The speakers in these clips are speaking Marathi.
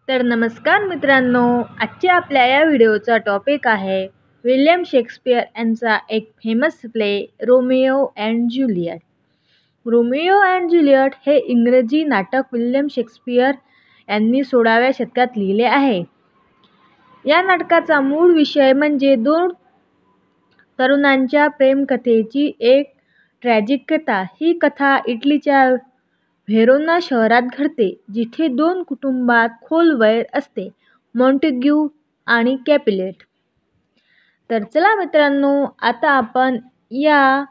तर नमस्कार मित्रांनो, आजच्या आपल्या या व्हिडिओचा टॉपिक आहे विल्यम शेक्सपियर यांचा एक famous play Romeo and Joliot. Romeo and Joliot हे इंग्रजी नाटक विल्यम शेक्सपियर यांनी 16व्या शतकात लिहिले आहे. या नाटकाचा मूळ विषय म्हणजे दोन तरुणांच्या प्रेमकथेची एक ट्रॅजिक कथा. ही कथा इटलीच्या व्हेरोना शहरात घडते, जिथे दोन कुटुंबात खोल वैर असते, मॉन्टेग्यू आणि कॅपिलेट. तर चला मित्रांनो, आता आपण या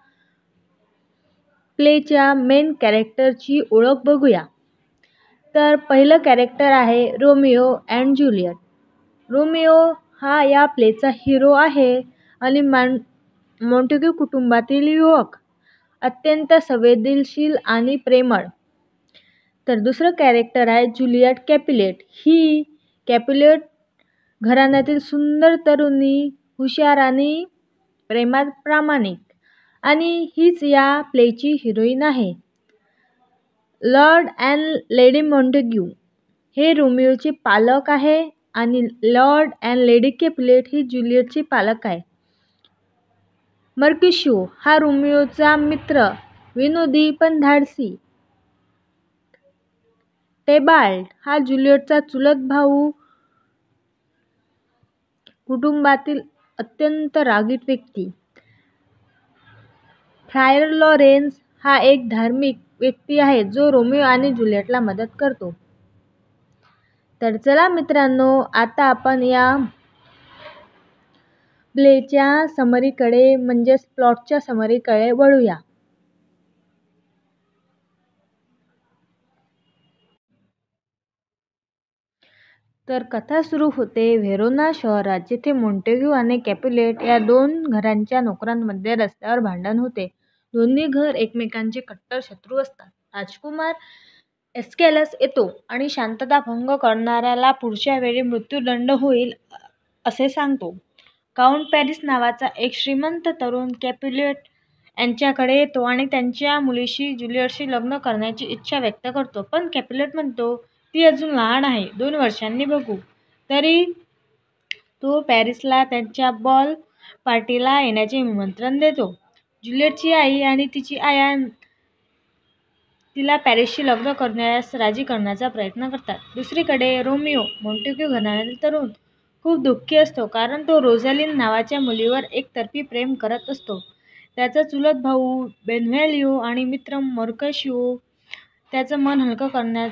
प्लेच्या मेन कॅरेक्टरची ओळख बघूया. तर पहिलं कॅरेक्टर आहे रोमिओ अँड ज्युलियट. रोमिओ हा या प्लेचा हिरो आहे आणि मॉन्टेग्यू कुटुंबातील युवक, अत्यंत संवेदनशील आणि प्रेमळ. तर दुसरं कॅरेक्टर आहे ज्युलियट कॅपिलेट. ही कॅपिलेट घराण्यातील सुंदर तरुणी, हुशार आणि प्रेमात प्रामाणिक, आणि हीच या प्लेची हिरोईन आहे. लॉर्ड अँड लेडी मॉन्टेग्यू हे रोमिओचे पालक आहे आणि लॉर्ड अँड लेडी कॅपिलेट ही ज्युलियटची पालक आहे. मर्क्युशियो हा रोमिओचा मित्र, विनोदी पण धाडसी. टेबाल्ड हा ज्युलियटचा चुलत भाऊ, कुटुंबातील अत्यंत रागीट व्यक्ती. फ्रायर लॉरेन्स हा एक धार्मिक व्यक्ती आहे, जो रोमिओ आणि ज्युलियटला मदत करतो. तर चला मित्रांनो, आता आपण या प्लेच्या समरीकडे म्हणजेच प्लॉटच्या समरीकडे वळूया. तर कथा सुरू होते व्हेरोना शहरात, जिथे मॉन्टेग्यू आणि कॅपिलेट या दोन घरांच्या नोकरांमध्ये रस्त्यावर भांडण होते. दोन्ही घर एकमेकांचे कट्टर शत्रू असतात. राजकुमार एस्कॅलस येतो आणि शांतता भंग करणाऱ्याला पुढच्या वेळी मृत्यूदंड होईल असे सांगतो. काउंट पॅरिस नावाचा एक श्रीमंत तरुण कॅपिलेट यांच्याकडे येतो आणि त्यांच्या मुलीशी ज्युलियटशी लग्न करण्याची इच्छा व्यक्त करतो. पण कॅपिलेट म्हणतो, ती अजून लहान आहे, 2 वर्षांनी बघू. तरी तो पॅरिसला त्यांच्या बॉल पार्टीला येण्याचे निमंत्रण देतो. ज्युलियटची आई आणि तिची आया तिला पॅरिसशी लग्न करण्यास राजी करण्याचा प्रयत्न करतात. दुसरीकडे रोमिओ, मॉन्टेग्यू घराण्यातील तरुण, खूप दुःखी असतो, कारण तो रोझॅलिन नावाच्या मुलीवर एकतर्फी प्रेम करत असतो. त्याचा चुलत भाऊ बेन्व्होलिओ आणि मित्र मर्क्युशियो त्याचं मन हलकं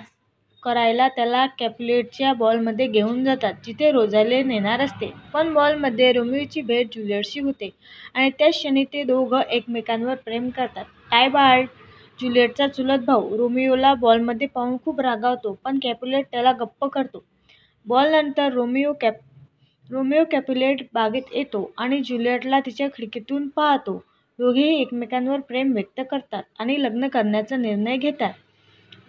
करायला त्याला कॅपिलेटच्या बॉलमध्ये घेऊन जातात, जिथे रोझॅलिन येणार असते. पण बॉलमध्ये रोमिओची भेट ज्युलियटशी होते आणि त्याच क्षणी ते दोघं एकमेकांवर प्रेम करतात. टायबाल्ड, ज्युलियटचा चुलत भाऊ, रोमिओला बॉलमध्ये पाहून खूप रागावतो, पण कॅपिलेट त्याला गप्प करतो. बॉलनंतर रोमिओ कॅपिलेट बागेत येतो आणि ज्युलियटला तिच्या खिडकीतून पाहतो. दोघेही एकमेकांवर प्रेम व्यक्त करतात आणि लग्न करण्याचा निर्णय घेतात.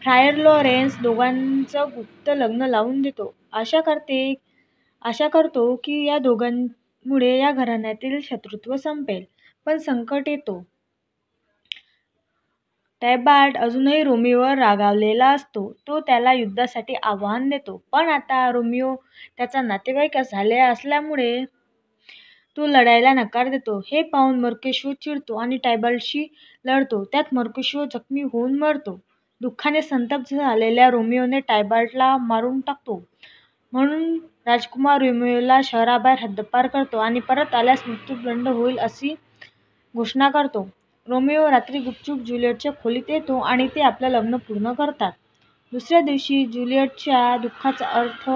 फ्रायर लॉरेन्स दोघांचं गुप्त लग्न लावून देतो, आशा करतो की या दोघांमुळे या घराण्यातील शत्रुत्व संपेल. पण संकट येतो. टायबाल्ड अजूनही रोमिओवर रागावलेला असतो. तो त्याला युद्धासाठी आवाहन देतो, पण आता रोमिओ त्याचा नातेवाईक झाले असल्यामुळे तो लढायला नकार देतो. हे पाहून मर्क्युशियो चिडतो आणि टायबाल्डशी लढतो. त्यात मर्क्युशियो जखमी होऊन मरतो. दुःखाने संतप्त झालेल्या रोमिओने टायबाल्डला मारून टाकतो. म्हणून राजकुमार रोमिओला शहराबाहेर हद्दपार करतो आणि परत आल्यास मृत्यूदंड होईल अशी घोषणा करतो. रोमिओ रात्री गुपचूप ज्युलियटच्या खोलीत येतो आणि ते आपलं लग्न पूर्ण करतात. दुसऱ्या दिवशी ज्युलियटच्या दुःखाचा अर्थ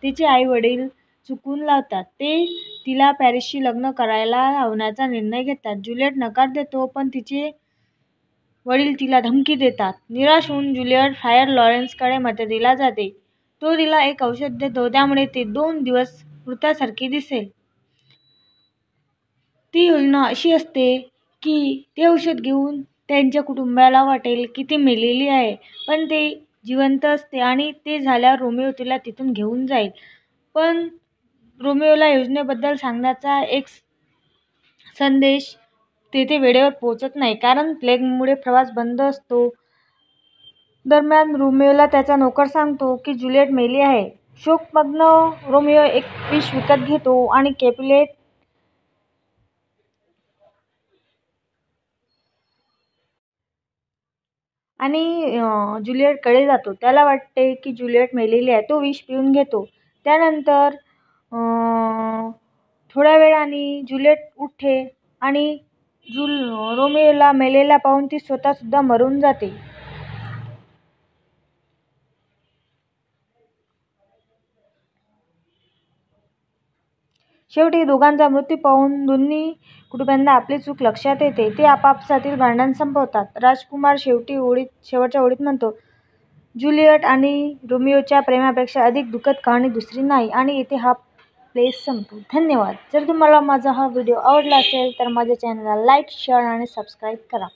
तिचे आई-वडील चुकून लावतात. ते तिला पॅरिसशी लग्न करायला लावण्याचा निर्णय घेतात. ज्युलियट नकार देतो, पण तिचे वडील तिला धमकी देतात. निराश होऊन ज्युलियट फ्रायर लॉरेन्सकडे मदतीला जाते. तो तिला एक औषध देतो, त्यामुळे ती 2 दिवस मृतासारखी दिसेल. ती योजना अशी असते की ते औषध घेऊन त्यांच्या कुटुंबाला वाटेल की ती मेलेली आहे, पण ती जिवंत असते आणि ते झाल्यावर रोमिओ तिला तिथून घेऊन जाईल. पण रोमिओला योजनेबद्दल सांगण्याचा एक संदेश तेथे वेळेवर पोहोचत नाही, कारण प्लेगमुळे प्रवास बंद असतो. दरम्यान रोमिओला त्याचा नोकर सांगतो की ज्युलियट मेली आहे. शोकमग्न रोमिओ एक विष विकत घेतो आणि कॅपुलेट आणि ज्युलियटकडे जातो. त्याला वाटते की ज्युलियट मेलेली आहे. तो विष पिऊन घेतो. त्यानंतर थोड्या वेळाने ज्युलियट उठते आणि रोमिओला मेलेला पाहून ती स्वतःसुद्धा मरून जाते. शेवटी दोघांचा मृत्यू पाहून दोन्ही कुटुंबांना आपली चूक लक्षात येते. ते आपापसातील भांडण संपवतात. राजकुमार शेवटच्या ओळीत म्हणतो, ज्युलियट आणि रोमिओच्या प्रेमापेक्षा अधिक दुःखद कहाणी दुसरी नाही. आणि इथे हा प्ले संपतो. धन्यवाद. जर तुम्हाला माझा हा व्हिडिओ आवडला असेल तर माझ्या चॅनलला लाईक, शेअर आणि सबस्क्राईब करा.